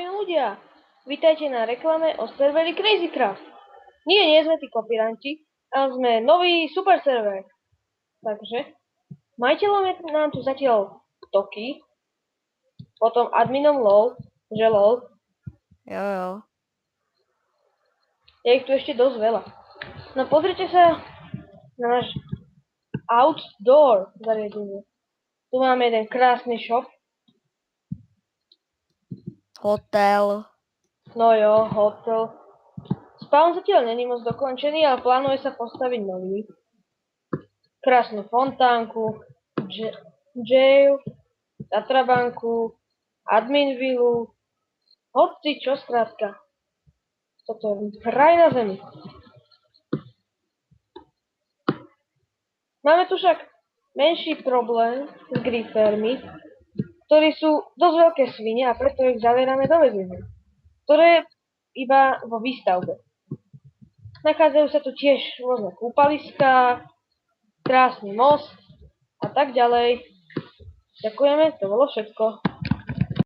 Zdravím ľudia! Vítajte na reklame o serveri Crazycraft. Nie sme tí kopíranti, ale sme nový super server. Takže, majiteľom je nám tu zatiaľ Toky, potom adminom LOL, že LOL. Jo. Je ich tu ešte dosť veľa. No pozrite sa na náš outdoor zariadenie. Tu máme jeden krásny shop. Hotel. No jo, hotel. Spawn zatiaľ není moc dokončený, ale plánuje sa postaviť nový. Krásnu fontánku, jail, Tatrabanku, admin villu, hoci čo skrátka. Toto je raj na zemi. Máme tu však menší problém s grifermi, ktorí sú dosť veľké svine a preto ich zavierame do väzenia, ktoré je iba vo výstavbe. Nachádzajú sa tu tiež rôzne kúpaliská, krásny most a tak ďalej. Ďakujeme, to bolo všetko.